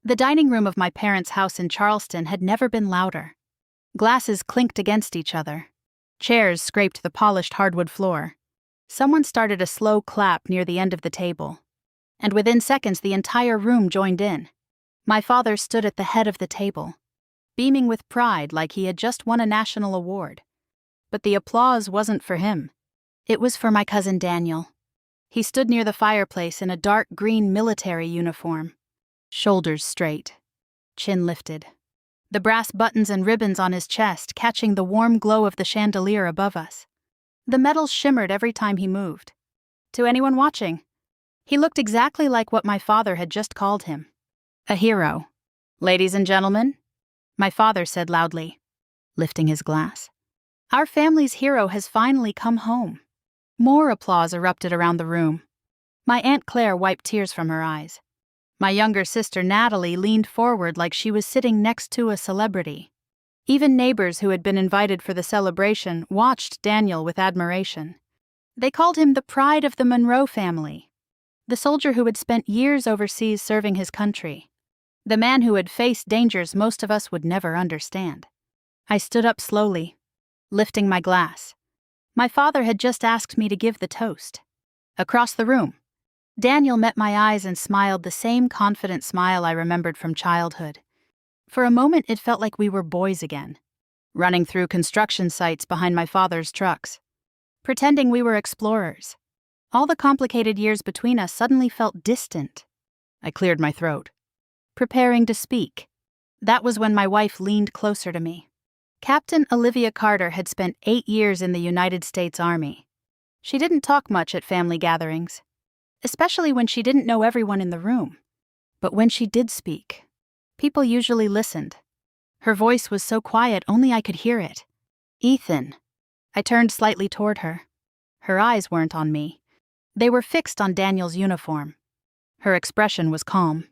The dining room of my parents' house in Charleston had never been louder. Glasses clinked against each other. Chairs scraped the polished hardwood floor. Someone started a slow clap near the end of the table. And within seconds the entire room joined in. My father stood at the head of the table, beaming with pride like he had just won a national award. But the applause wasn't for him. It was for my cousin Daniel. He stood near the fireplace in a dark green military uniform. Shoulders straight, chin lifted. The brass buttons and ribbons on his chest catching the warm glow of the chandelier above us. The metal shimmered every time he moved. To anyone watching, he looked exactly like what my father had just called him. A hero. "Ladies and gentlemen," my father said loudly, lifting his glass. "Our family's hero has finally come home." More applause erupted around the room. My Aunt Claire wiped tears from her eyes. My younger sister Natalie leaned forward like she was sitting next to a celebrity. Even neighbors who had been invited for the celebration watched Daniel with admiration. They called him the pride of the Monroe family, the soldier who had spent years overseas serving his country, the man who had faced dangers most of us would never understand. I stood up slowly, lifting my glass. My father had just asked me to give the toast. Across the room, Daniel met my eyes and smiled the same confident smile I remembered from childhood. For a moment it felt like we were boys again, running through construction sites behind my father's trucks, pretending we were explorers. All the complicated years between us suddenly felt distant. I cleared my throat, preparing to speak. That was when my wife leaned closer to me. Captain Olivia Carter had spent 8 years in the United States Army. She didn't talk much at family gatherings, especially when she didn't know everyone in the room. But when she did speak, people usually listened. Her voice was so quiet only I could hear it. "Ethan." I turned slightly toward her. Her eyes weren't on me. They were fixed on Daniel's uniform. Her expression was calm,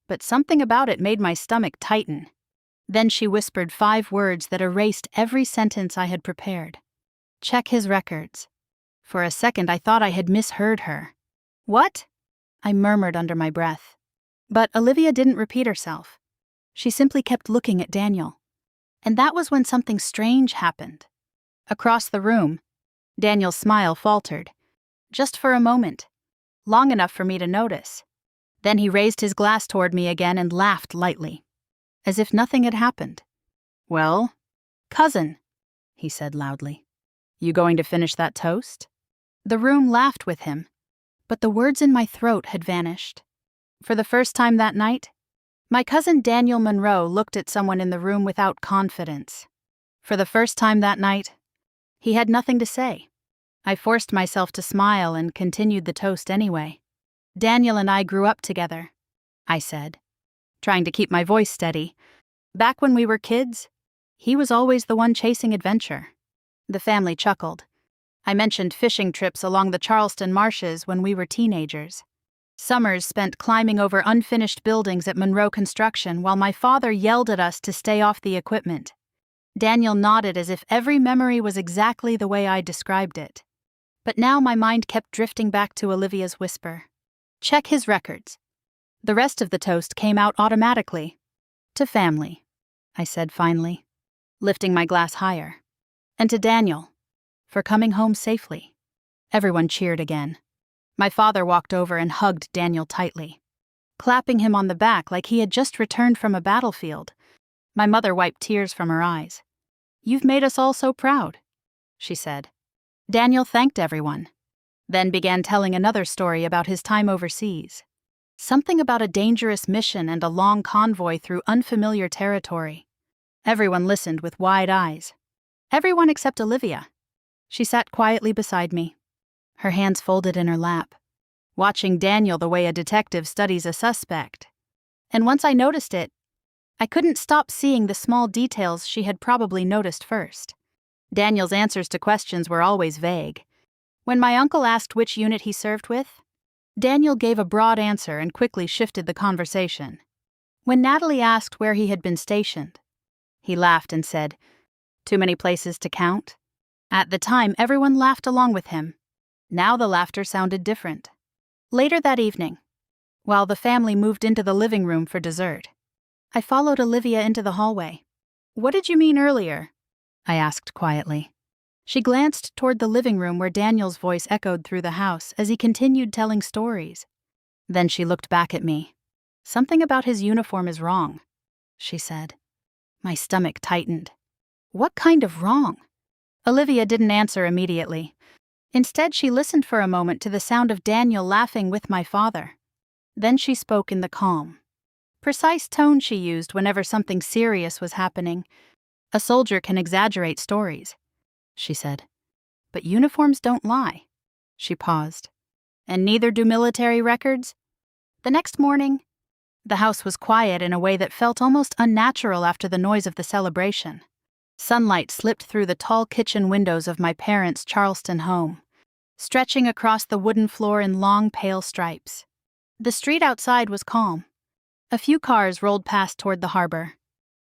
but something about it made my stomach tighten. Then she whispered 5 words that erased every sentence I had prepared. "Check his records." For a second I thought I had misheard her. "What?" I murmured under my breath. But Olivia didn't repeat herself. She simply kept looking at Daniel. And that was when something strange happened. Across the room, Daniel's smile faltered. Just for a moment, long enough for me to notice. Then he raised his glass toward me again and laughed lightly, as if nothing had happened. "Well, cousin," he said loudly, "you going to finish that toast?" The room laughed with him, but the words in my throat had vanished. For the first time that night, my cousin Daniel Monroe looked at someone in the room without confidence. For the first time that night, he had nothing to say. I forced myself to smile and continued the toast anyway. "Daniel and I grew up together," I said, trying to keep my voice steady. "Back when we were kids, he was always the one chasing adventure." The family chuckled. I mentioned fishing trips along the Charleston marshes when we were teenagers. Summers spent climbing over unfinished buildings at Monroe Construction while my father yelled at us to stay off the equipment. Daniel nodded as if every memory was exactly the way I described it. But now my mind kept drifting back to Olivia's whisper. "Check his records." The rest of the toast came out automatically. "To family," I said finally, lifting my glass higher. "And to Daniel, for coming home safely." Everyone cheered again. My father walked over and hugged Daniel tightly, clapping him on the back like he had just returned from a battlefield. My mother wiped tears from her eyes. "You've made us all so proud," she said. Daniel thanked everyone, then began telling another story about his time overseas. Something about a dangerous mission and a long convoy through unfamiliar territory. Everyone listened with wide eyes. Everyone except Olivia. She sat quietly beside me, her hands folded in her lap, watching Daniel the way a detective studies a suspect. And once I noticed it, I couldn't stop seeing the small details she had probably noticed first. Daniel's answers to questions were always vague. When my uncle asked which unit he served with, Daniel gave a broad answer and quickly shifted the conversation. When Natalie asked where he had been stationed, he laughed and said, "Too many places to count?" At the time, everyone laughed along with him. Now the laughter sounded different. Later that evening, while the family moved into the living room for dessert. I followed Olivia into the hallway. "What did you mean earlier?" I asked quietly. She glanced toward the living room where Daniel's voice echoed through the house as he continued telling stories. Then she looked back at me. "Something about his uniform is wrong," she said. My stomach tightened. What kind of wrong? Olivia didn't answer immediately. Instead, she listened for a moment to the sound of Daniel laughing with my father. Then she spoke in the calm, precise tone she used whenever something serious was happening. "A soldier can exaggerate stories," she said. "But uniforms don't lie." She paused. "And neither do military records?" The next morning, the house was quiet in a way that felt almost unnatural after the noise of the celebration. Sunlight slipped through the tall kitchen windows of my parents' Charleston home, stretching across the wooden floor in long, pale stripes. The street outside was calm. A few cars rolled past toward the harbor,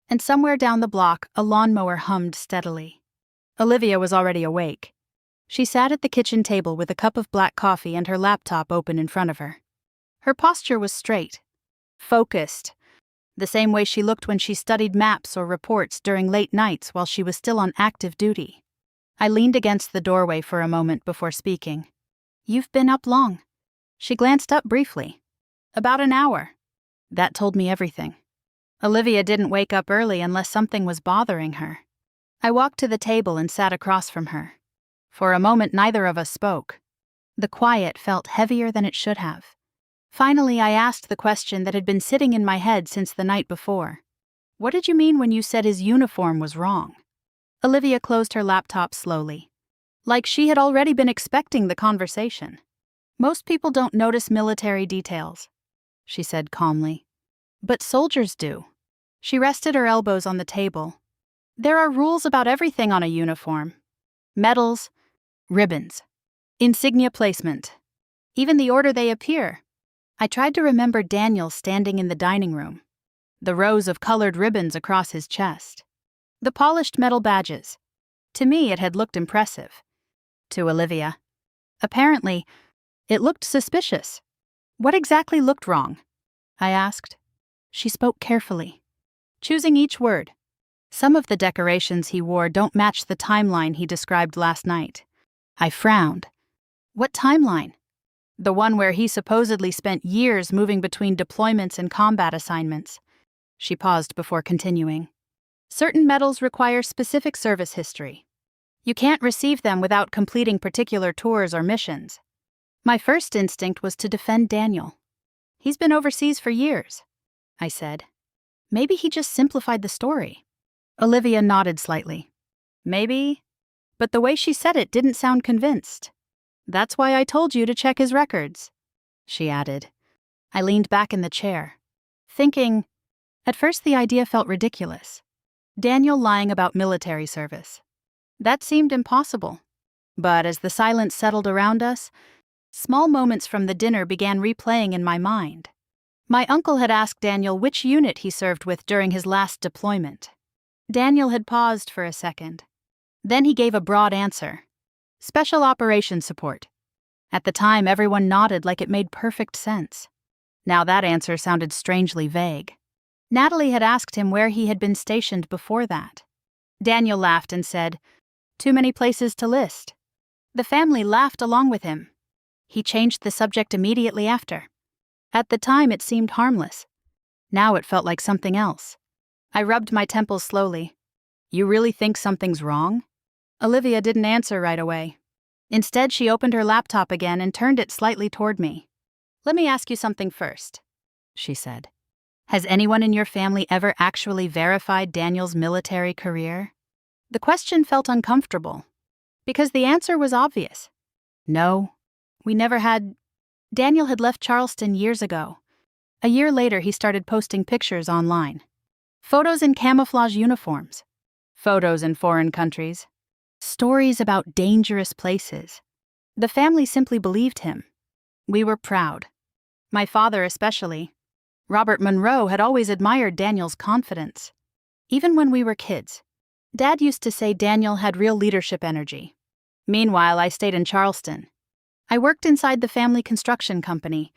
and somewhere down the block, a lawnmower hummed steadily. Olivia was already awake. She sat at the kitchen table with a cup of black coffee and her laptop open in front of her. Her posture was straight, focused, the same way she looked when she studied maps or reports during late nights while she was still on active duty. I leaned against the doorway for a moment before speaking. "You've been up long." She glanced up briefly. "About an hour." That told me everything. Olivia didn't wake up early unless something was bothering her. I walked to the table and sat across from her. For a moment, neither of us spoke. The quiet felt heavier than it should have. Finally, I asked the question that had been sitting in my head since the night before. "What did you mean when you said his uniform was wrong?" Olivia closed her laptop slowly, like she had already been expecting the conversation. "Most people don't notice military details," she said calmly. "But soldiers do." She rested her elbows on the table. "There are rules about everything on a uniform. Medals, ribbons, insignia placement, even the order they appear." I tried to remember Daniel standing in the dining room, the rows of colored ribbons across his chest, the polished metal badges. To me, it had looked impressive. To Olivia, apparently, it looked suspicious. "What exactly looked wrong?" I asked. She spoke carefully, choosing each word. "Some of the decorations he wore don't match the timeline he described last night." I frowned. "What timeline?" "The one where he supposedly spent years moving between deployments and combat assignments." She paused before continuing. "Certain medals require specific service history. You can't receive them without completing particular tours or missions." My first instinct was to defend Daniel. "He's been overseas for years," I said. Maybe he just simplified the story. Olivia nodded slightly. "Maybe," but the way she said it didn't sound convinced. "That's why I told you to check his records," she added. I leaned back in the chair, thinking. At first the idea felt ridiculous. Daniel lying about military service. That seemed impossible. But as the silence settled around us, small moments from the dinner began replaying in my mind. My uncle had asked Daniel which unit he served with during his last deployment. Daniel had paused for a second. Then he gave a broad answer. "Special Operations Support." At the time, everyone nodded like it made perfect sense. Now that answer sounded strangely vague. Natalie had asked him where he had been stationed before that. Daniel laughed and said, "Too many places to list." The family laughed along with him. He changed the subject immediately after. At the time, it seemed harmless. Now it felt like something else. I rubbed my temples slowly. "You really think something's wrong?" Olivia didn't answer right away. Instead, she opened her laptop again and turned it slightly toward me. "Let me ask you something first," she said. "Has anyone in your family ever actually verified Daniel's military career?" The question felt uncomfortable, because the answer was obvious. No, we never had. Daniel had left Charleston years ago. A year later, he started posting pictures online. Photos in camouflage uniforms. Photos in foreign countries. Stories about dangerous places. The family simply believed him. We were proud. My father especially. Robert Monroe had always admired Daniel's confidence. Even when we were kids, Dad used to say Daniel had real leadership energy. Meanwhile, I stayed in Charleston. I worked inside the family construction company,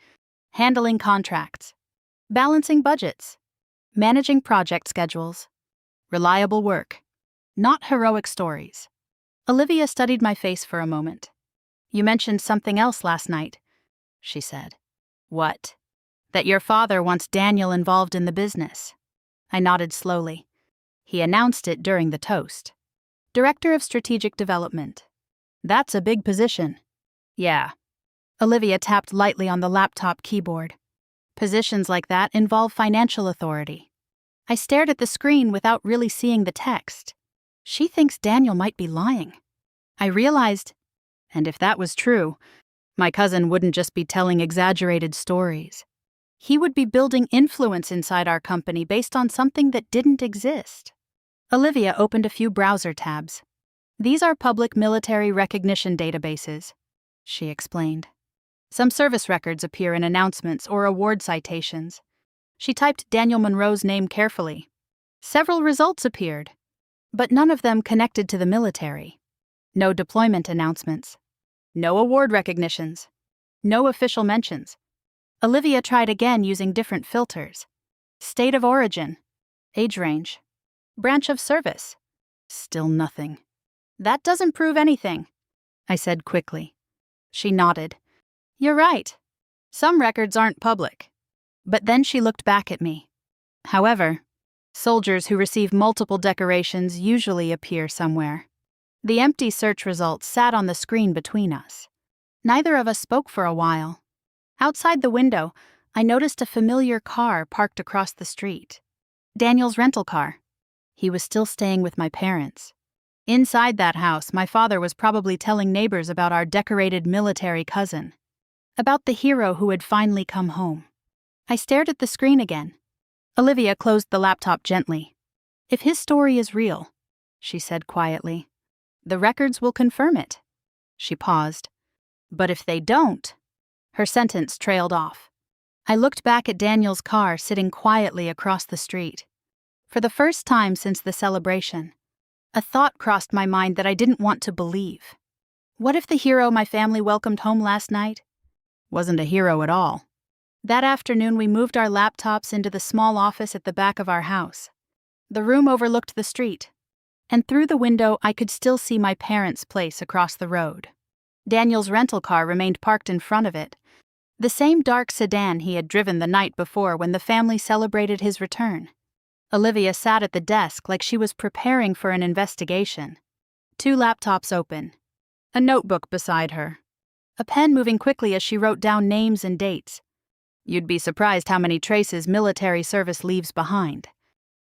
handling contracts, balancing budgets, managing project schedules, reliable work, not heroic stories. Olivia studied my face for a moment. You mentioned something else last night, she said. What? That your father wants Daniel involved in the business. I nodded slowly. He announced it during the toast. Director of Strategic Development. That's a big position. Yeah. Olivia tapped lightly on the laptop keyboard. Positions like that involve financial authority. I stared at the screen without really seeing the text. She thinks Daniel might be lying. I realized, and if that was true, my cousin wouldn't just be telling exaggerated stories. He would be building influence inside our company based on something that didn't exist. Olivia opened a few browser tabs. These are public military recognition databases, she explained. Some service records appear in announcements or award citations. She typed Daniel Monroe's name carefully. Several results appeared, but none of them connected to the military. No deployment announcements. No award recognitions. No official mentions. Olivia tried again using different filters. State of origin. Age range. Branch of service. Still nothing. That doesn't prove anything, I said quickly. She nodded. You're right. Some records aren't public. But then she looked back at me. However, soldiers who receive multiple decorations usually appear somewhere. The empty search results sat on the screen between us. Neither of us spoke for a while. Outside the window, I noticed a familiar car parked across the street. Daniel's rental car. He was still staying with my parents. Inside that house, my father was probably telling neighbors about our decorated military cousin. About the hero who had finally come home. I stared at the screen again. Olivia closed the laptop gently. If his story is real, she said quietly, the records will confirm it. She paused. But if they don't, her sentence trailed off. I looked back at Daniel's car sitting quietly across the street. For the first time since the celebration, a thought crossed my mind that I didn't want to believe. What if the hero my family welcomed home last night wasn't a hero at all? That afternoon, we moved our laptops into the small office at the back of our house. The room overlooked the street, and through the window I could still see my parents' place across the road. Daniel's rental car remained parked in front of it, the same dark sedan he had driven the night before when the family celebrated his return. Olivia sat at the desk like she was preparing for an investigation. 2 laptops open, a notebook beside her, a pen moving quickly as she wrote down names and dates. You'd be surprised how many traces military service leaves behind,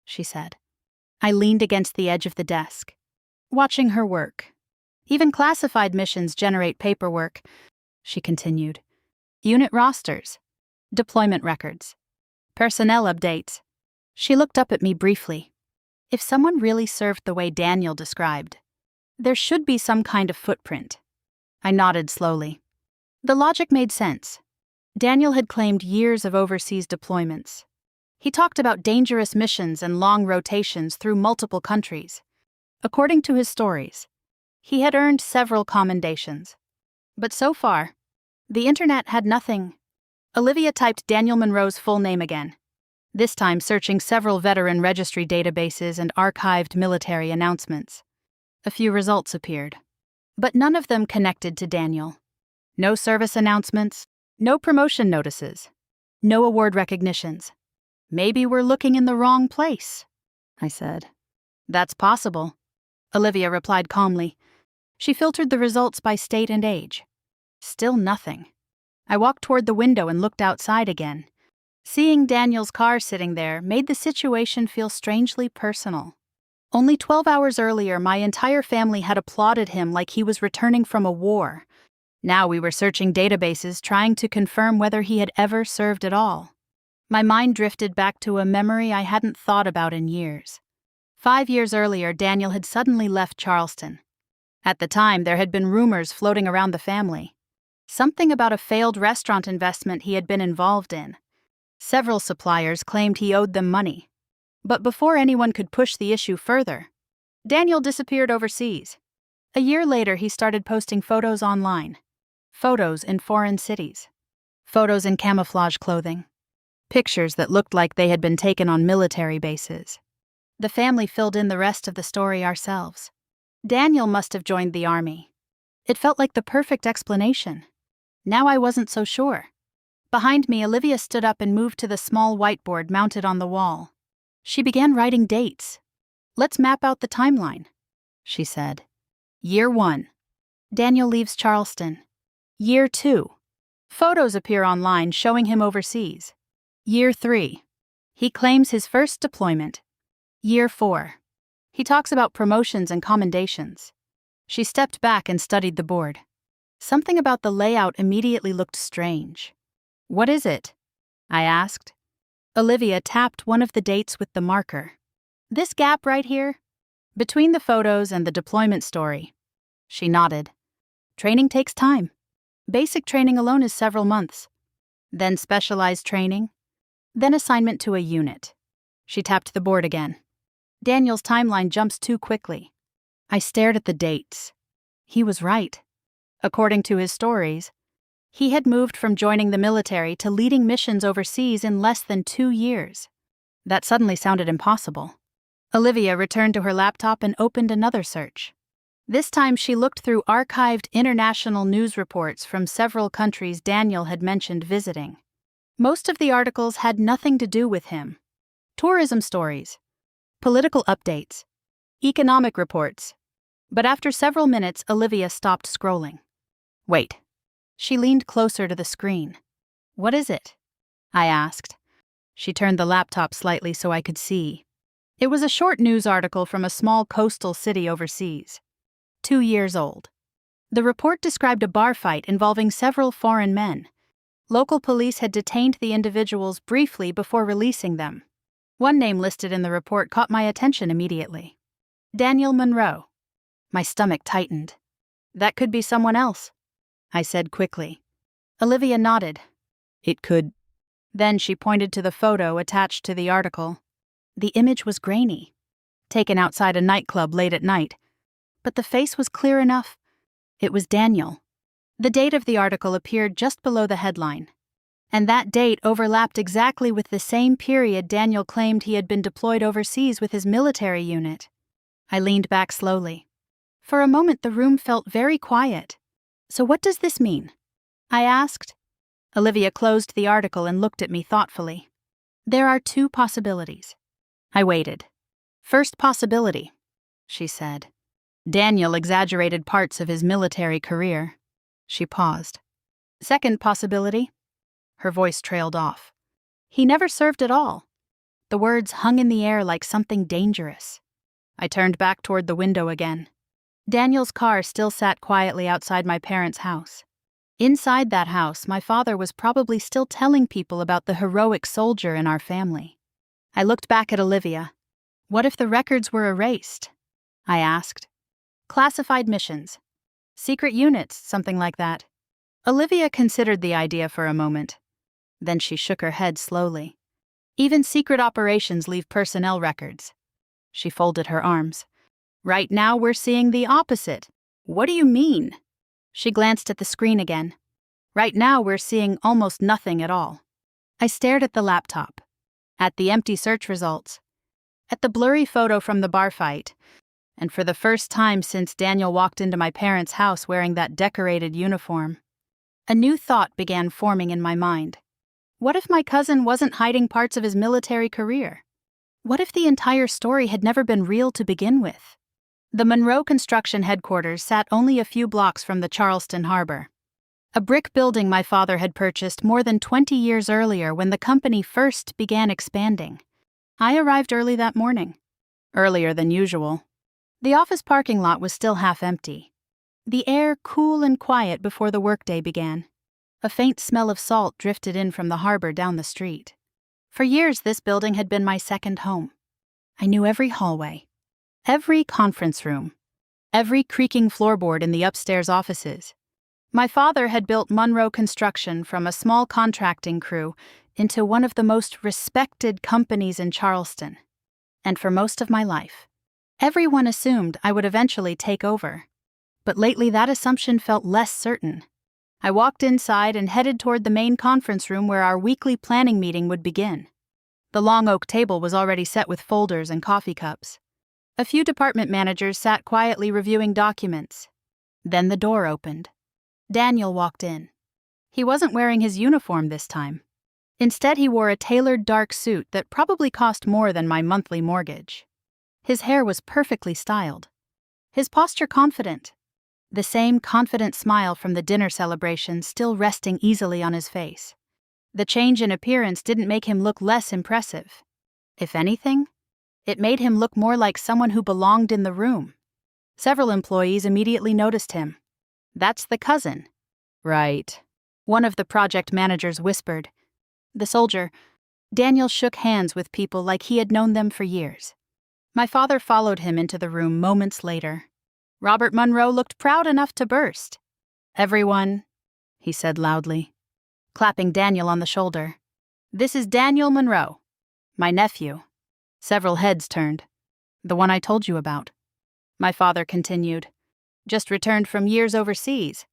she said. I leaned against the edge of the desk, watching her work. Even classified missions generate paperwork, she continued. Unit rosters, deployment records, personnel updates. She looked up at me briefly. If someone really served the way Daniel described, there should be some kind of footprint. I nodded slowly. The logic made sense. Daniel had claimed years of overseas deployments. He talked about dangerous missions and long rotations through multiple countries. According to his stories, he had earned several commendations. But so far, the internet had nothing. Olivia typed Daniel Monroe's full name again, this time searching several veteran registry databases and archived military announcements. A few results appeared, but none of them connected to Daniel. No service announcements, no promotion notices, no award recognitions. Maybe we're looking in the wrong place, I said. That's possible, Olivia replied calmly. She filtered the results by state and age. Still nothing. I walked toward the window and looked outside again. Seeing Daniel's car sitting there made the situation feel strangely personal. Only 12 hours earlier, my entire family had applauded him like he was returning from a war. Now we were searching databases trying to confirm whether he had ever served at all. My mind drifted back to a memory I hadn't thought about in years. 5 years earlier, Daniel had suddenly left Charleston. At the time, there had been rumors floating around the family. Something about a failed restaurant investment he had been involved in. Several suppliers claimed he owed them money. But before anyone could push the issue further, Daniel disappeared overseas. A year later, he started posting photos online. Photos in foreign cities. Photos in camouflage clothing. Pictures that looked like they had been taken on military bases. The family filled in the rest of the story ourselves. Daniel must have joined the army. It felt like the perfect explanation. Now I wasn't so sure. Behind me, Olivia stood up and moved to the small whiteboard mounted on the wall. She began writing dates. "Let's map out the timeline," she said. Year 1. Daniel leaves Charleston. Year 2. Photos appear online showing him overseas. Year 3. He claims his first deployment. Year 4. He talks about promotions and commendations. She stepped back and studied the board. Something about the layout immediately looked strange. "What is it?" I asked. Olivia tapped one of the dates with the marker. "This gap right here? Between the photos and the deployment story." She nodded. "Training takes time. Basic training alone is several months. Then specialized training. Then assignment to a unit." She tapped the board again. Daniel's timeline jumps too quickly. I stared at the dates. He was right. According to his stories, he had moved from joining the military to leading missions overseas in less than 2 years. That suddenly sounded impossible. Olivia returned to her laptop and opened another search. This time she looked through archived international news reports from several countries Daniel had mentioned visiting. Most of the articles had nothing to do with him. Tourism stories, political updates, economic reports. But after several minutes, Olivia stopped scrolling. "Wait." She leaned closer to the screen. "What is it?" I asked. She turned the laptop slightly so I could see. It was a short news article from a small coastal city overseas. 2 years old. The report described a bar fight involving several foreign men. Local police had detained the individuals briefly before releasing them. One name listed in the report caught my attention immediately. Daniel Monroe. My stomach tightened. "That could be someone else," I said quickly. Olivia nodded. "It could." Then she pointed to the photo attached to the article. The image was grainy, taken outside a nightclub late at night. But the face was clear enough. It was Daniel. The date of the article appeared just below the headline. And that date overlapped exactly with the same period Daniel claimed he had been deployed overseas with his military unit. I leaned back slowly. For a moment the room felt very quiet. "So what does this mean?" I asked. Olivia closed the article and looked at me thoughtfully. "There are 2 possibilities." I waited. "First possibility," she said. "Daniel exaggerated parts of his military career." She paused. "Second possibility." Her voice trailed off. "He never served at all." The words hung in the air like something dangerous. I turned back toward the window again. Daniel's car still sat quietly outside my parents' house. Inside that house, my father was probably still telling people about the heroic soldier in our family. I looked back at Olivia. "What if the records were erased?" I asked. "Classified missions. Secret units, something like that." Olivia considered the idea for a moment. Then she shook her head slowly. "Even secret operations leave personnel records." She folded her arms. "Right now we're seeing the opposite." "What do you mean?" She glanced at the screen again. "Right now we're seeing almost nothing at all." I stared at the laptop, at the empty search results, at the blurry photo from the bar fight, and for the first time since Daniel walked into my parents' house wearing that decorated uniform, a new thought began forming in my mind. What if my cousin wasn't hiding parts of his military career? What if the entire story had never been real to begin with? The Monroe Construction headquarters sat only a few blocks from the Charleston harbor. A brick building my father had purchased more than 20 years earlier when the company first began expanding. I arrived early that morning. Earlier than usual. The office parking lot was still half empty. The air cool and quiet before the workday began. A faint smell of salt drifted in from the harbor down the street. For years, this building had been my second home. I knew every hallway, every conference room, every creaking floorboard in the upstairs offices. My father had built Monroe Construction from a small contracting crew into one of the most respected companies in Charleston. And for most of my life, everyone assumed I would eventually take over. But lately that assumption felt less certain. I walked inside and headed toward the main conference room where our weekly planning meeting would begin. The long oak table was already set with folders and coffee cups. A few department managers sat quietly reviewing documents. Then the door opened. Daniel walked in. He wasn't wearing his uniform this time. Instead, he wore a tailored dark suit that probably cost more than my monthly mortgage. His hair was perfectly styled. His posture confident. The same confident smile from the dinner celebration still resting easily on his face. The change in appearance didn't make him look less impressive. If anything, it made him look more like someone who belonged in the room. Several employees immediately noticed him. "That's the cousin." "Right," one of the project managers whispered. The soldier, Daniel, shook hands with people like he had known them for years. My father followed him into the room moments later. Robert Monroe looked proud enough to burst. "Everyone," he said loudly, clapping Daniel on the shoulder. "This is Daniel Monroe, my nephew." Several heads turned. "The one I told you about," my father continued. "Just returned from years overseas."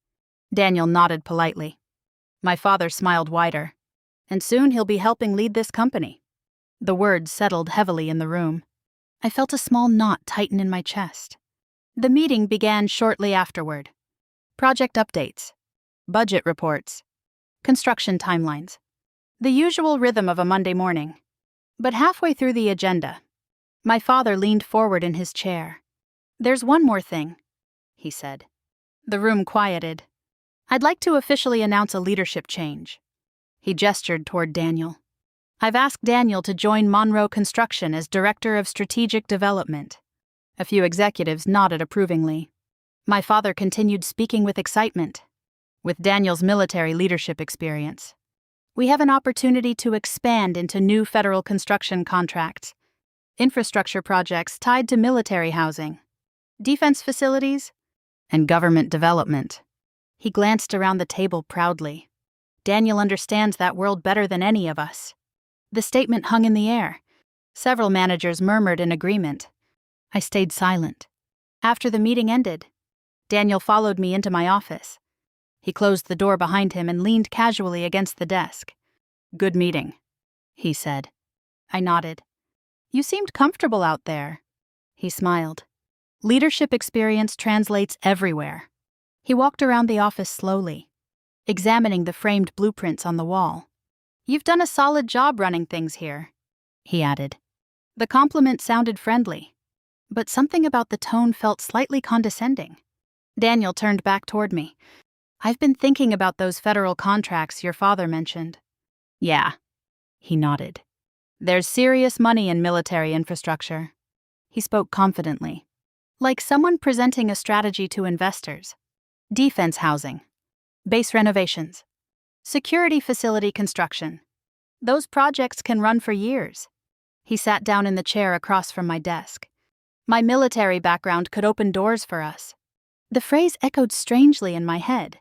Daniel nodded politely. My father smiled wider. "And soon he'll be helping lead this company." The words settled heavily in the room. I felt a small knot tighten in my chest. The meeting began shortly afterward. Project updates, budget reports, construction timelines. The usual rhythm of a Monday morning. But halfway through the agenda, my father leaned forward in his chair. "There's one more thing," he said. The room quieted. "I'd like to officially announce a leadership change." He gestured toward Daniel. "I've asked Daniel to join Monroe Construction as Director of Strategic Development." A few executives nodded approvingly. My father continued speaking with excitement. "With Daniel's military leadership experience, we have an opportunity to expand into new federal construction contracts, infrastructure projects tied to military housing, defense facilities, and government development." He glanced around the table proudly. "Daniel understands that world better than any of us." The statement hung in the air. Several managers murmured in agreement. I stayed silent. After the meeting ended, Daniel followed me into my office. He closed the door behind him and leaned casually against the desk. "Good meeting," he said. I nodded. "You seemed comfortable out there." He smiled. "Leadership experience translates everywhere." He walked around the office slowly, examining the framed blueprints on the wall. "You've done a solid job running things here," he added. The compliment sounded friendly, but something about the tone felt slightly condescending. Daniel turned back toward me. "I've been thinking about those federal contracts your father mentioned." "Yeah," he nodded. "There's serious money in military infrastructure." He spoke confidently, like someone presenting a strategy to investors. Defense housing, base renovations, security facility construction. Those projects can run for years. He sat down in the chair across from my desk. My military background could open doors for us. The phrase echoed strangely in my head.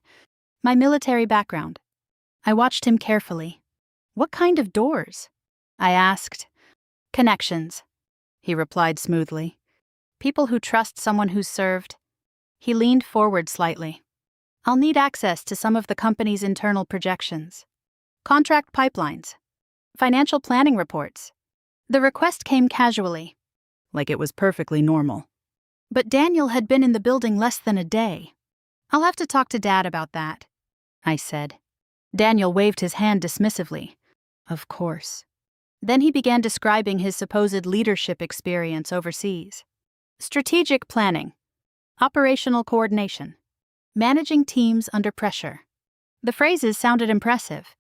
My military background. I watched him carefully. "What kind of doors?" I asked. "Connections," he replied smoothly. "People who trust someone who's served." He leaned forward slightly. "I'll need access to some of the company's internal projections, contract pipelines, financial planning reports." The request came casually, like it was perfectly normal. But Daniel had been in the building less than a day. "I'll have to talk to Dad about that," I said. Daniel waved his hand dismissively. "Of course." Then he began describing his supposed leadership experience overseas. Strategic planning, operational coordination, managing teams under pressure. The phrases sounded impressive,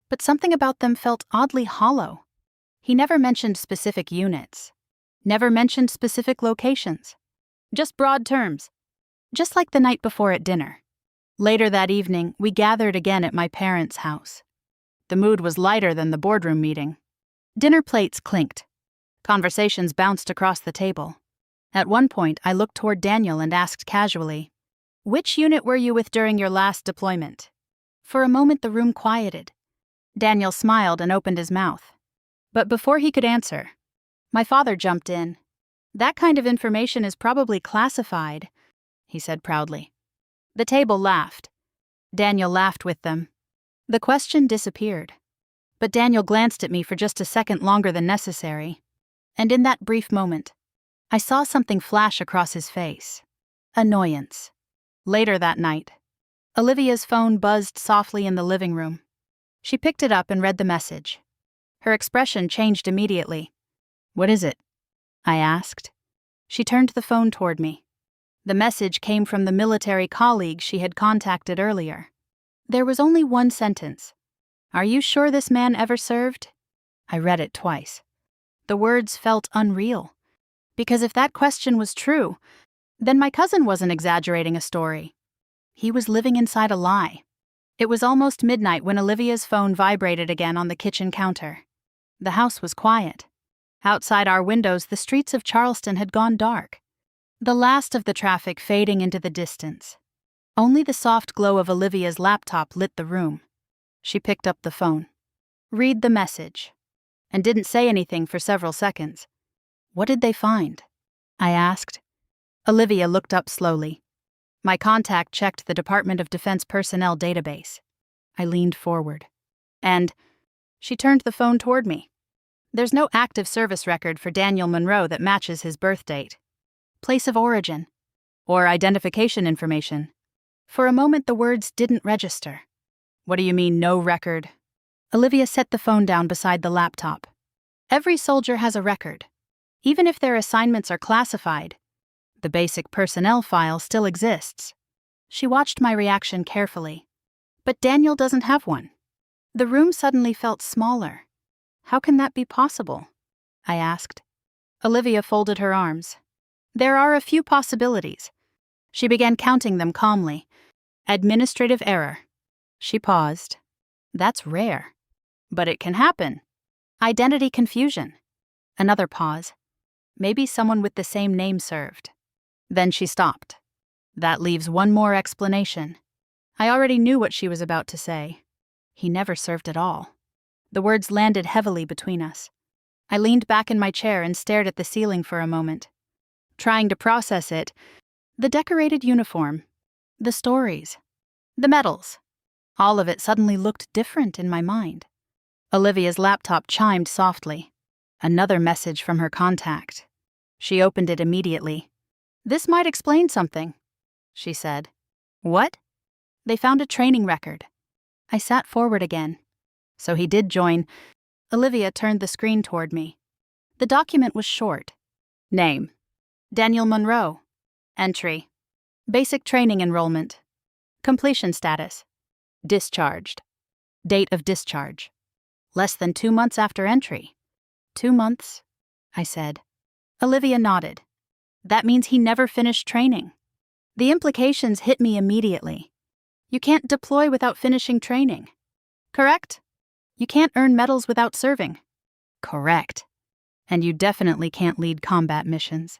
but something about them felt oddly hollow. He never mentioned specific units, never mentioned specific locations, just broad terms, just like the night before at dinner. Later that evening, we gathered again at my parents' house. The mood was lighter than the boardroom meeting. Dinner plates clinked. Conversations bounced across the table. At one point, I looked toward Daniel and asked casually, "Which unit were you with during your last deployment?" For a moment, the room quieted. Daniel smiled and opened his mouth. But before he could answer, my father jumped in. "That kind of information is probably classified," he said proudly. The table laughed. Daniel laughed with them. The question disappeared. But Daniel glanced at me for just a second longer than necessary. And in that brief moment, I saw something flash across his face. Annoyance. Later that night, Olivia's phone buzzed softly in the living room. She picked it up and read the message. Her expression changed immediately. "What is it?" I asked. She turned the phone toward me. The message came from the military colleague she had contacted earlier. There was only one sentence. "Are you sure this man ever served?" I read it twice. The words felt unreal. Because if that question was true, then my cousin wasn't exaggerating a story. He was living inside a lie. It was almost midnight when Olivia's phone vibrated again on the kitchen counter. The house was quiet. Outside our windows, the streets of Charleston had gone dark, the last of the traffic fading into the distance. Only the soft glow of Olivia's laptop lit the room. She picked up the phone. "Read the message," and didn't say anything for several seconds. "What did they find?" I asked. Olivia looked up slowly. My contact checked the Department of Defense personnel database. I leaned forward. And she turned the phone toward me. "There's no active service record for Daniel Monroe that matches his birth date, place of origin, or identification information." For a moment, the words didn't register. "What do you mean, no record?" Olivia set the phone down beside the laptop. "Every soldier has a record. Even if their assignments are classified, the basic personnel file still exists." She watched my reaction carefully. "But Daniel doesn't have one." The room suddenly felt smaller. "How can that be possible?" I asked. Olivia folded her arms. "There are a few possibilities." She began counting them calmly. "Administrative error." She paused. "That's rare. But it can happen." "Identity confusion." Another pause. "Maybe someone with the same name served." Then she stopped. "That leaves one more explanation." I already knew what she was about to say. He never served at all. The words landed heavily between us. I leaned back in my chair and stared at the ceiling for a moment. Trying to process it, the decorated uniform, the stories, the medals, all of it suddenly looked different in my mind. Olivia's laptop chimed softly. Another message from her contact. She opened it immediately. "This might explain something," she said. "What?" "They found a training record." I sat forward again. So he did join. Olivia turned the screen toward me. The document was short. Name: Daniel Monroe. Entry: Basic training enrollment. Completion status: Discharged. Date of discharge: Less than 2 months after entry. 2 months, I said. Olivia nodded. That means he never finished training. The implications hit me immediately. You can't deploy without finishing training. Correct? You can't earn medals without serving. Correct. And you definitely can't lead combat missions.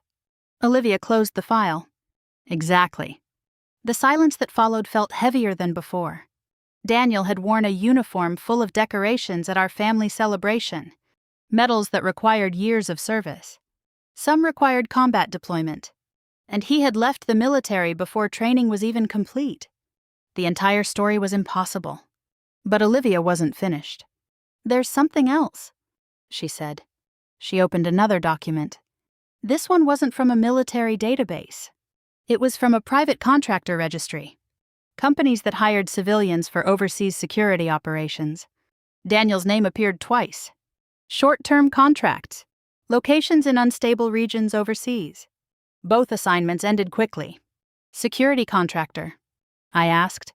Olivia closed the file. Exactly. The silence that followed felt heavier than before. Daniel had worn a uniform full of decorations at our family celebration, medals that required years of service. Some required combat deployment, and he had left the military before training was even complete. The entire story was impossible. But Olivia wasn't finished. "There's something else," she said. She opened another document. This one wasn't from a military database. It was from a private contractor registry. Companies that hired civilians for overseas security operations. Daniel's name appeared twice. Short-term contracts. Locations in unstable regions overseas. Both assignments ended quickly. "Security contractor?" I asked.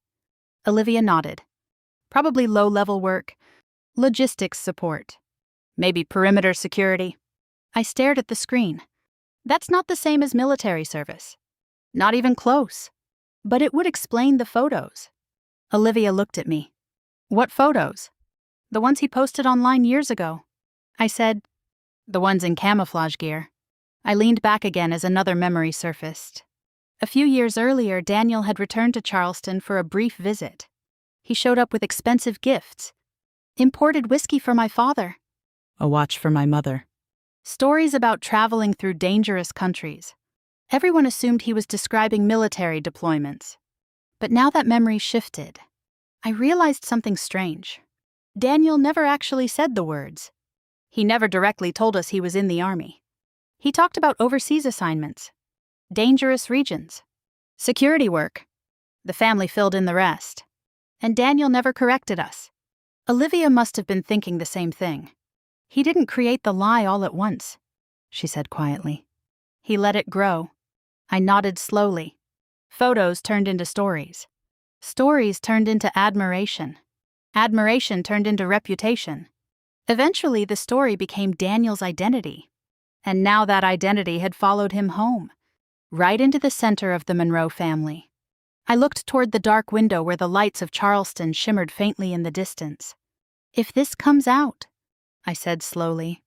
Olivia nodded. "Probably low-level work. Logistics support. Maybe perimeter security." I stared at the screen. That's not the same as military service. Not even close. But it would explain the photos. Olivia looked at me. "What photos?" "The ones he posted online years ago." I said, "The ones in camouflage gear." I leaned back again as another memory surfaced. A few years earlier, Daniel had returned to Charleston for a brief visit. He showed up with expensive gifts. Imported whiskey for my father. A watch for my mother. Stories about traveling through dangerous countries. Everyone assumed he was describing military deployments. But now that memory shifted. I realized something strange. Daniel never actually said the words. He never directly told us he was in the Army. He talked about overseas assignments, dangerous regions, security work. The family filled in the rest. And Daniel never corrected us. Olivia must have been thinking the same thing. He didn't create the lie all at once, she said quietly. He let it grow. I nodded slowly. Photos turned into stories. Stories turned into admiration. Admiration turned into reputation. Eventually, the story became Daniel's identity. And now that identity had followed him home, right into the center of the Monroe family. I looked toward the dark window where the lights of Charleston shimmered faintly in the distance. If this comes out, I said slowly,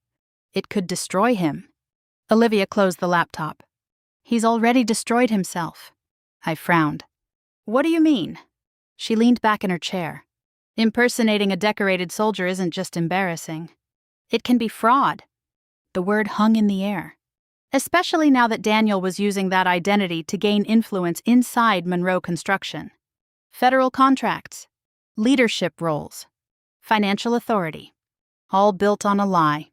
it could destroy him. Olivia closed the laptop. He's already destroyed himself. I frowned. What do you mean? She leaned back in her chair. Impersonating a decorated soldier isn't just embarrassing. It can be fraud. The word hung in the air. Especially now that Daniel was using that identity to gain influence inside Monroe Construction. Federal contracts, leadership roles, financial authority, all built on a lie.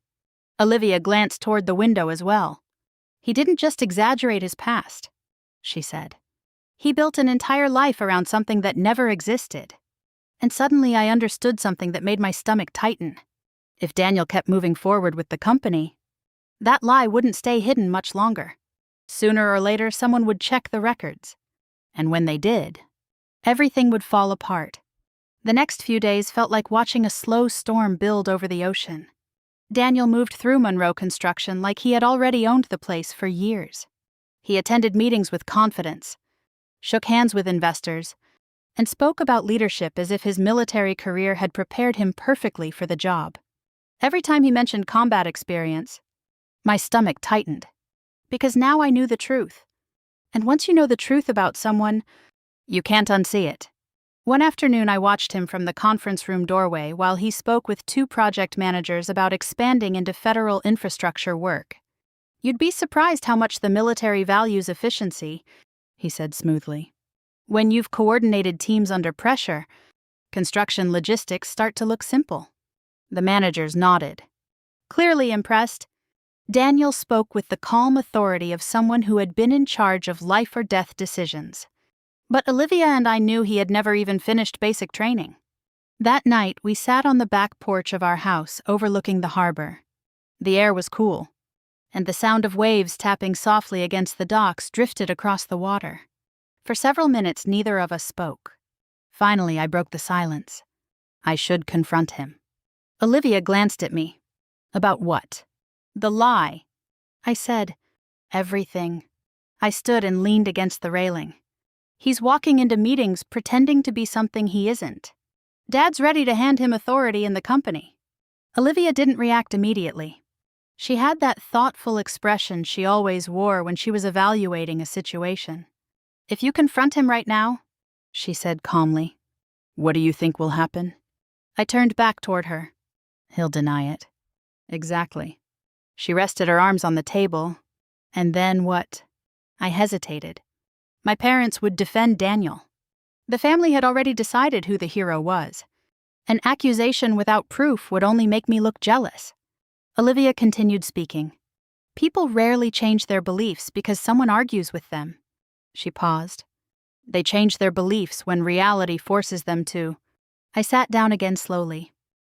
Olivia glanced toward the window as well. He didn't just exaggerate his past, she said. He built an entire life around something that never existed. And suddenly I understood something that made my stomach tighten. If Daniel kept moving forward with the company, that lie wouldn't stay hidden much longer. Sooner or later, someone would check the records. And when they did, everything would fall apart. The next few days felt like watching a slow storm build over the ocean. Daniel moved through Monroe Construction like he had already owned the place for years. He attended meetings with confidence, shook hands with investors, and spoke about leadership as if his military career had prepared him perfectly for the job. Every time he mentioned combat experience, my stomach tightened, because now I knew the truth. And once you know the truth about someone, you can't unsee it. One afternoon I watched him from the conference room doorway while he spoke with 2 project managers about expanding into federal infrastructure work. You'd be surprised how much the military values efficiency, he said smoothly. When you've coordinated teams under pressure, construction logistics start to look simple. The managers nodded. Clearly impressed, Daniel spoke with the calm authority of someone who had been in charge of life or death decisions. But Olivia and I knew he had never even finished basic training. That night, we sat on the back porch of our house overlooking the harbor. The air was cool, and the sound of waves tapping softly against the docks drifted across the water. For several minutes, neither of us spoke. Finally, I broke the silence. I should confront him. Olivia glanced at me. About what? The lie. I said, everything. I stood and leaned against the railing. He's walking into meetings pretending to be something he isn't. Dad's ready to hand him authority in the company. Olivia didn't react immediately. She had that thoughtful expression she always wore when she was evaluating a situation. If you confront him right now, she said calmly, what do you think will happen? I turned back toward her. He'll deny it. Exactly. She rested her arms on the table. And then what? I hesitated. My parents would defend Daniel. The family had already decided who the hero was. An accusation without proof would only make me look jealous. Olivia continued speaking. People rarely change their beliefs because someone argues with them. She paused. They change their beliefs when reality forces them to. I sat down again slowly.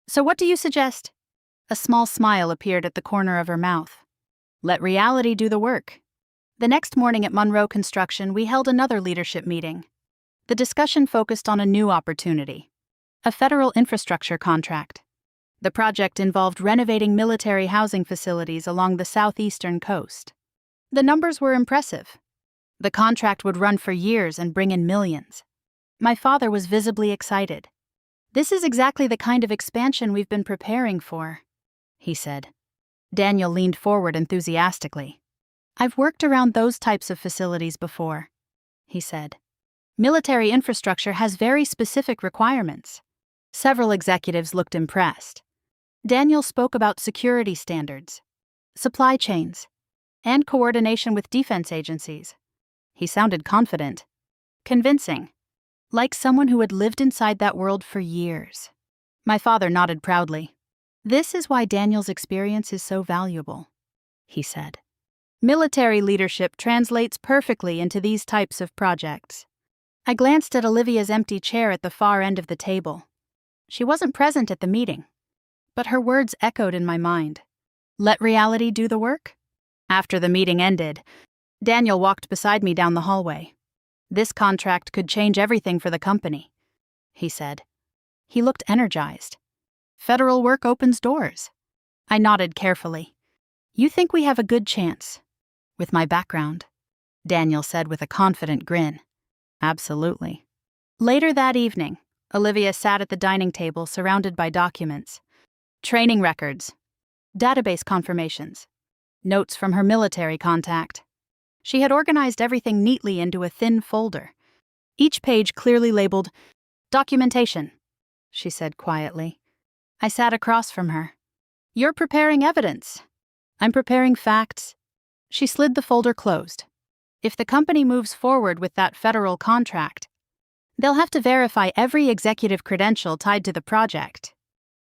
So what do you suggest? A small smile appeared at the corner of her mouth. Let reality do the work. The next morning at Monroe Construction, we held another leadership meeting. The discussion focused on a new opportunity, a federal infrastructure contract. The project involved renovating military housing facilities along the southeastern coast. The numbers were impressive. The contract would run for years and bring in millions. My father was visibly excited. This is exactly the kind of expansion we've been preparing for, he said. Daniel leaned forward enthusiastically. I've worked around those types of facilities before, he said. Military infrastructure has very specific requirements. Several executives looked impressed. Daniel spoke about security standards, supply chains, and coordination with defense agencies. He sounded confident, convincing, like someone who had lived inside that world for years. My father nodded proudly. "This is why Daniel's experience is so valuable," he said. "Military leadership translates perfectly into these types of projects." I glanced at Olivia's empty chair at the far end of the table. She wasn't present at the meeting, but her words echoed in my mind. Let reality do the work? After the meeting ended, Daniel walked beside me down the hallway. "This contract could change everything for the company," he said. He looked energized. "Federal work opens doors." I nodded carefully. "You think we have a good chance?" "With my background," Daniel said with a confident grin. "Absolutely." Later that evening, Olivia sat at the dining table surrounded by documents. Training records, database confirmations, notes from her military contact. She had organized everything neatly into a thin folder, each page clearly labeled documentation, she said quietly. I sat across from her. "You're preparing evidence. I'm preparing facts." She slid the folder closed. "If the company moves forward with that federal contract, they'll have to verify every executive credential tied to the project."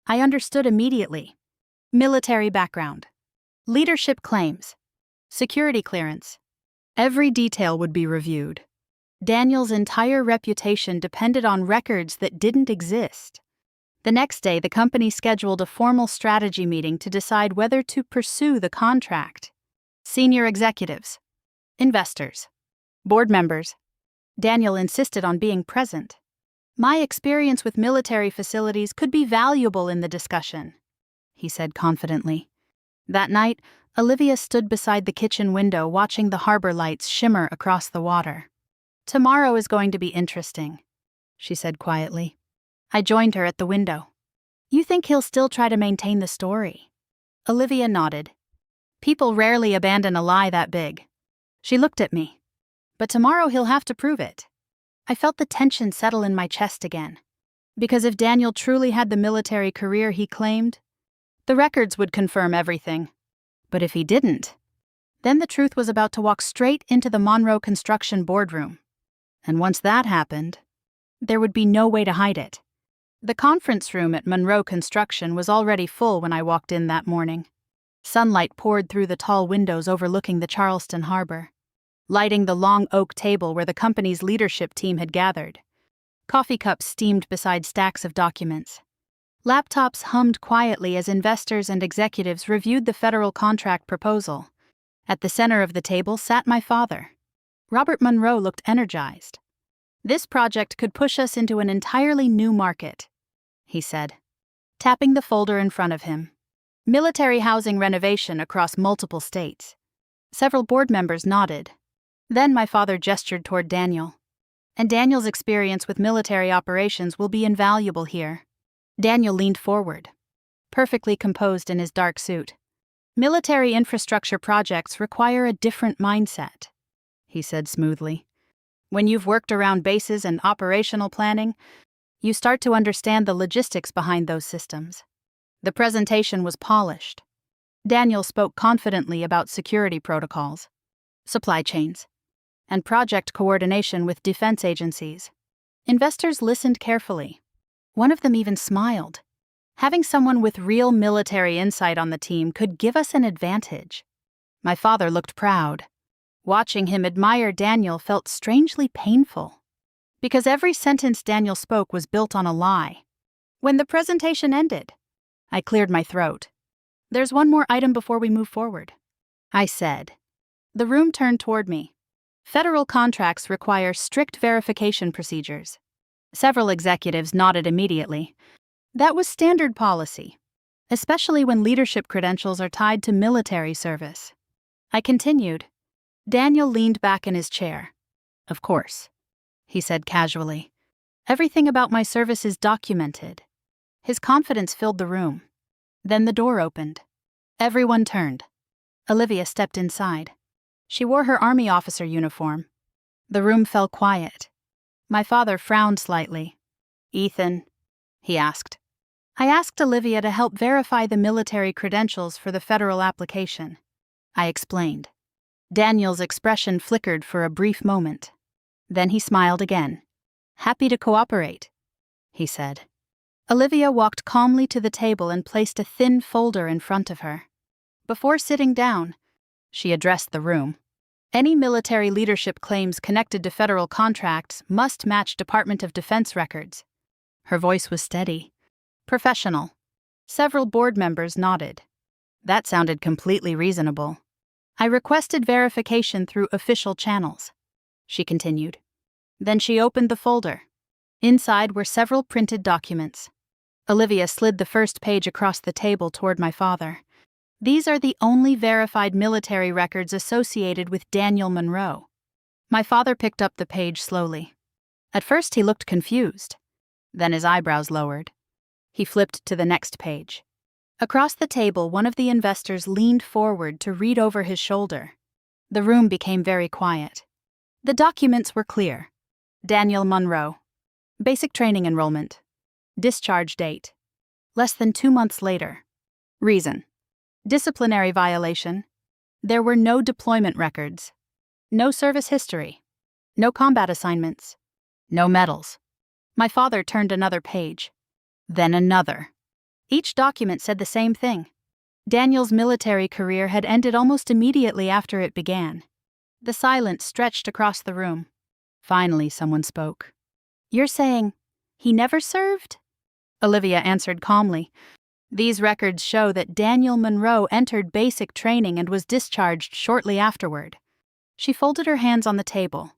I understood immediately. Military background, leadership claims, security clearance. Every detail would be reviewed. Daniel's entire reputation depended on records that didn't exist. The next day, the company scheduled a formal strategy meeting to decide whether to pursue the contract. Senior executives, investors, board members. Daniel insisted on being present. "My experience with military facilities could be valuable in the discussion," he said confidently. That night, Olivia stood beside the kitchen window watching the harbor lights shimmer across the water. "Tomorrow is going to be interesting," she said quietly. I joined her at the window. "You think he'll still try to maintain the story?" Olivia nodded. "People rarely abandon a lie that big." She looked at me. "But tomorrow he'll have to prove it." I felt the tension settle in my chest again. Because if Daniel truly had the military career he claimed, the records would confirm everything. But if he didn't, then the truth was about to walk straight into the Monroe Construction boardroom. And once that happened, there would be no way to hide it. The conference room at Monroe Construction was already full when I walked in that morning. Sunlight poured through the tall windows overlooking the Charleston harbor, lighting the long oak table where the company's leadership team had gathered. Coffee cups steamed beside stacks of documents. Laptops hummed quietly as investors and executives reviewed the federal contract proposal. At the center of the table sat my father. Robert Monroe looked energized. "This project could push us into an entirely new market," he said, tapping the folder in front of him. "Military housing renovation across multiple states." Several board members nodded. Then my father gestured toward Daniel. "And Daniel's experience with military operations will be invaluable here." Daniel leaned forward, perfectly composed in his dark suit. "Military infrastructure projects require a different mindset," he said smoothly. "When you've worked around bases and operational planning, you start to understand the logistics behind those systems." The presentation was polished. Daniel spoke confidently about security protocols, supply chains, and project coordination with defense agencies. Investors listened carefully. One of them even smiled. Having someone with real military insight on the team could give us an advantage. My father looked proud. Watching him admire Daniel felt strangely painful, because every sentence Daniel spoke was built on a lie. When the presentation ended, I cleared my throat. "There's one more item before we move forward," I said. The room turned toward me. Federal contracts require strict verification procedures. Several executives nodded immediately. That was standard policy, especially when leadership credentials are tied to military service. I continued. Daniel leaned back in his chair. "Of course," he said casually. "Everything about my service is documented." His confidence filled the room. Then the door opened. Everyone turned. Olivia stepped inside. She wore her Army officer uniform. The room fell quiet. My father frowned slightly. "Ethan?" he asked. I asked Olivia to help verify the military credentials for the federal application. I explained. Daniel's expression flickered for a brief moment. Then he smiled again. Happy to cooperate, he said. Olivia walked calmly to the table and placed a thin folder in front of her. Before sitting down, she addressed the room. Any military leadership claims connected to federal contracts must match Department of Defense records. Her voice was steady, professional. Several board members nodded. That sounded completely reasonable. I requested verification through official channels, she continued. Then she opened the folder. Inside were several printed documents. Olivia slid the first page across the table toward my father. These are the only verified military records associated with Daniel Monroe. My father picked up the page slowly. At first he looked confused. Then his eyebrows lowered. He flipped to the next page. Across the table, one of the investors leaned forward to read over his shoulder. The room became very quiet. The documents were clear. Daniel Monroe. Basic training enrollment. Discharge date. Less than 2 months later. Reason. Disciplinary violation. There were no deployment records. No service history. No combat assignments. No medals. My father turned another page. Then another. Each document said the same thing. Daniel's military career had ended almost immediately after it began. The silence stretched across the room. Finally, someone spoke. You're saying he never served? Olivia answered calmly. These records show that Daniel Monroe entered basic training and was discharged shortly afterward. She folded her hands on the table.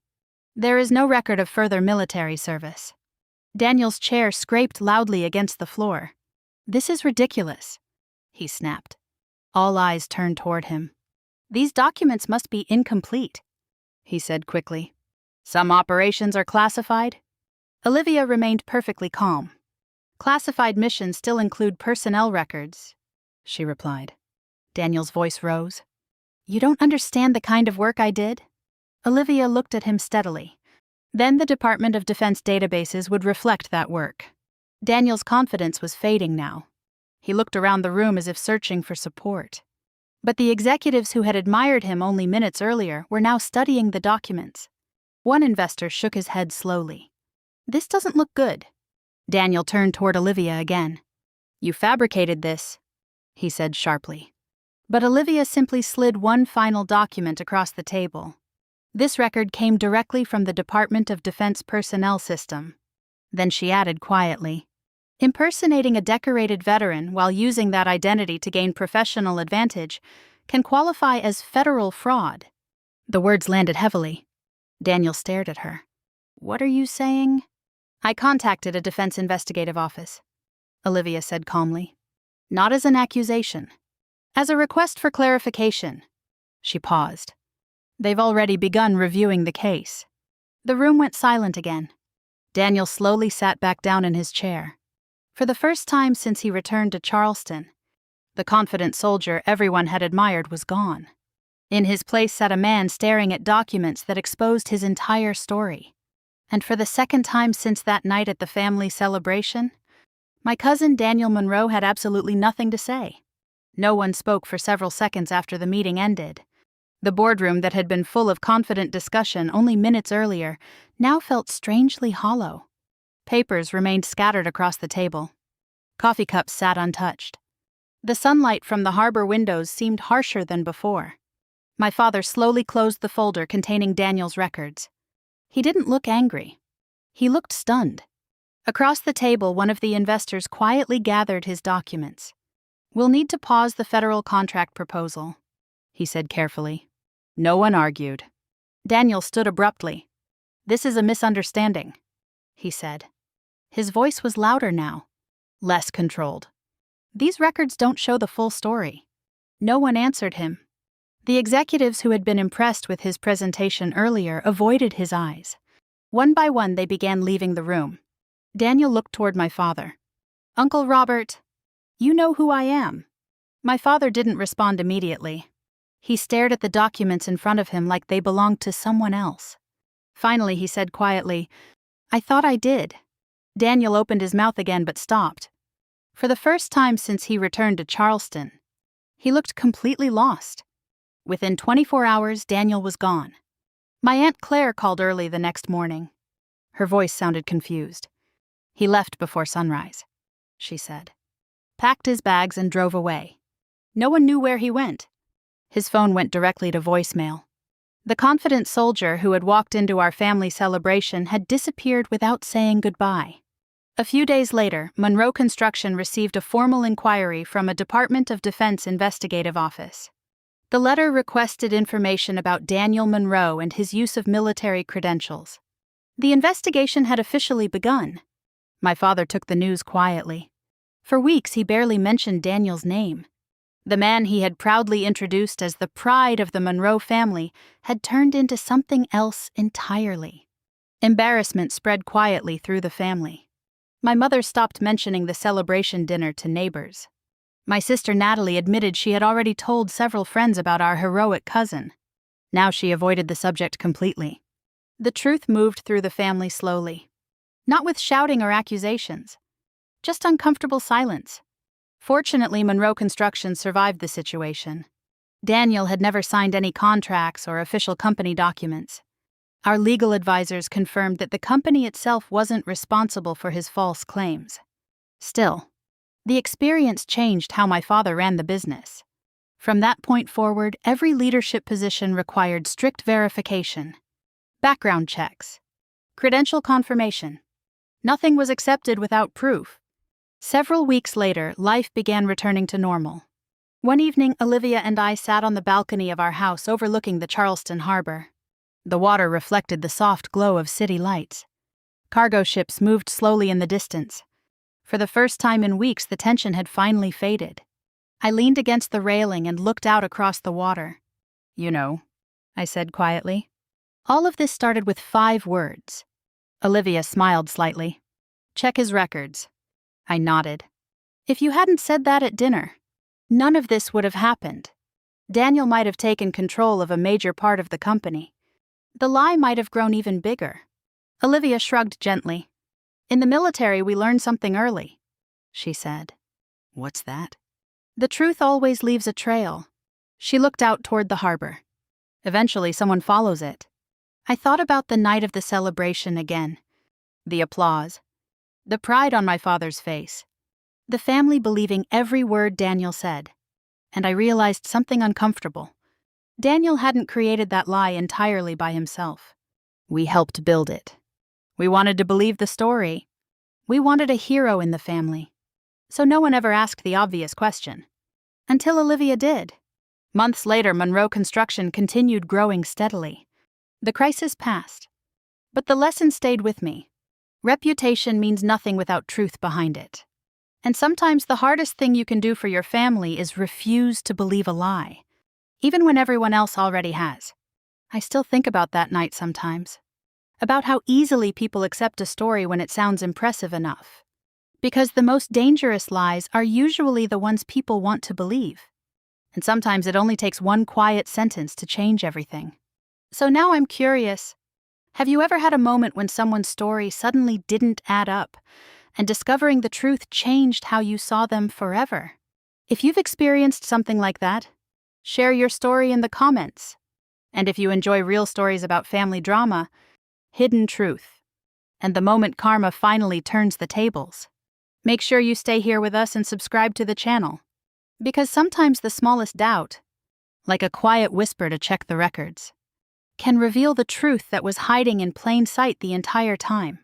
There is no record of further military service. Daniel's chair scraped loudly against the floor. This is ridiculous, he snapped. All eyes turned toward him. These documents must be incomplete, he said quickly. Some operations are classified? Olivia remained perfectly calm. Classified missions still include personnel records, she replied. Daniel's voice rose. You don't understand the kind of work I did? Olivia looked at him steadily. Then the Department of Defense databases would reflect that work. Daniel's confidence was fading now. He looked around the room as if searching for support. But the executives who had admired him only minutes earlier were now studying the documents. One investor shook his head slowly. This doesn't look good. Daniel turned toward Olivia again. You fabricated this, he said sharply. But Olivia simply slid one final document across the table. This record came directly from the Department of Defense personnel system. Then she added quietly, impersonating a decorated veteran while using that identity to gain professional advantage can qualify as federal fraud. The words landed heavily. Daniel stared at her. What are you saying? I contacted a defense investigative office, Olivia said calmly. Not as an accusation. As a request for clarification. She paused. They've already begun reviewing the case. The room went silent again. Daniel slowly sat back down in his chair. For the first time since he returned to Charleston, the confident soldier everyone had admired was gone. In his place sat a man staring at documents that exposed his entire story. And for the second time since that night at the family celebration, my cousin Daniel Monroe had absolutely nothing to say. No one spoke for several seconds after the meeting ended. The boardroom that had been full of confident discussion only minutes earlier now felt strangely hollow. Papers remained scattered across the table. Coffee cups sat untouched. The sunlight from the harbor windows seemed harsher than before. My father slowly closed the folder containing Daniel's records. He didn't look angry. He looked stunned. Across the table, one of the investors quietly gathered his documents. We'll need to pause the federal contract proposal, he said carefully. No one argued. Daniel stood abruptly. This is a misunderstanding, he said. His voice was louder now, less controlled. These records don't show the full story. No one answered him. The executives who had been impressed with his presentation earlier avoided his eyes. One by one, they began leaving the room. Daniel looked toward my father. Uncle Robert, you know who I am. My father didn't respond immediately. He stared at the documents in front of him like they belonged to someone else. Finally, he said quietly, I thought I did. Daniel opened his mouth again but stopped. For the first time since he returned to Charleston, he looked completely lost. Within 24 hours, Daniel was gone. My Aunt Claire called early the next morning. Her voice sounded confused. He left before sunrise, she said. Packed his bags and drove away. No one knew where he went. His phone went directly to voicemail. The confident soldier who had walked into our family celebration had disappeared without saying goodbye. A few days later, Monroe Construction received a formal inquiry from a Department of Defense investigative office. The letter requested information about Daniel Monroe and his use of military credentials. The investigation had officially begun. My father took the news quietly. For weeks, he barely mentioned Daniel's name. The man he had proudly introduced as the pride of the Monroe family had turned into something else entirely. Embarrassment spread quietly through the family. My mother stopped mentioning the celebration dinner to neighbors. My sister Natalie admitted she had already told several friends about our heroic cousin. Now she avoided the subject completely. The truth moved through the family slowly. Not with shouting or accusations. Just uncomfortable silence. Fortunately, Monroe Construction survived the situation. Daniel had never signed any contracts or official company documents. Our legal advisors confirmed that the company itself wasn't responsible for his false claims. Still, the experience changed how my father ran the business. From that point forward, every leadership position required strict verification, background checks, credential confirmation. Nothing was accepted without proof. Several weeks later, life began returning to normal. One evening, Olivia and I sat on the balcony of our house overlooking the Charleston harbor. The water reflected the soft glow of city lights. Cargo ships moved slowly in the distance. For the first time in weeks, the tension had finally faded. I leaned against the railing and looked out across the water. "You know," I said quietly. All of this started with 5 words. Olivia smiled slightly. "Check his records." I nodded. If you hadn't said that at dinner, none of this would have happened. Daniel might have taken control of a major part of the company. The lie might have grown even bigger. Olivia shrugged gently. "In the military, we learn something early," she said. "What's that?" "The truth always leaves a trail." She looked out toward the harbor. "Eventually, someone follows it." I thought about the night of the celebration again. The applause. The pride on my father's face. The family believing every word Daniel said. And I realized something uncomfortable. Daniel hadn't created that lie entirely by himself. We helped build it. We wanted to believe the story. We wanted a hero in the family. So no one ever asked the obvious question. Until Olivia did. Months later, Monroe Construction continued growing steadily. The crisis passed. But the lesson stayed with me. Reputation means nothing without truth behind it. And sometimes the hardest thing you can do for your family is refuse to believe a lie, even when everyone else already has. I still think about that night sometimes. About how easily people accept a story when it sounds impressive enough. Because the most dangerous lies are usually the ones people want to believe. And sometimes it only takes one quiet sentence to change everything. So now I'm curious. Have you ever had a moment when someone's story suddenly didn't add up, and discovering the truth changed how you saw them forever? If you've experienced something like that, share your story in the comments. And if you enjoy real stories about family drama, hidden truth, and the moment karma finally turns the tables, make sure you stay here with us and subscribe to the channel. Because sometimes the smallest doubt, like a quiet whisper to check the records, can reveal the truth that was hiding in plain sight the entire time.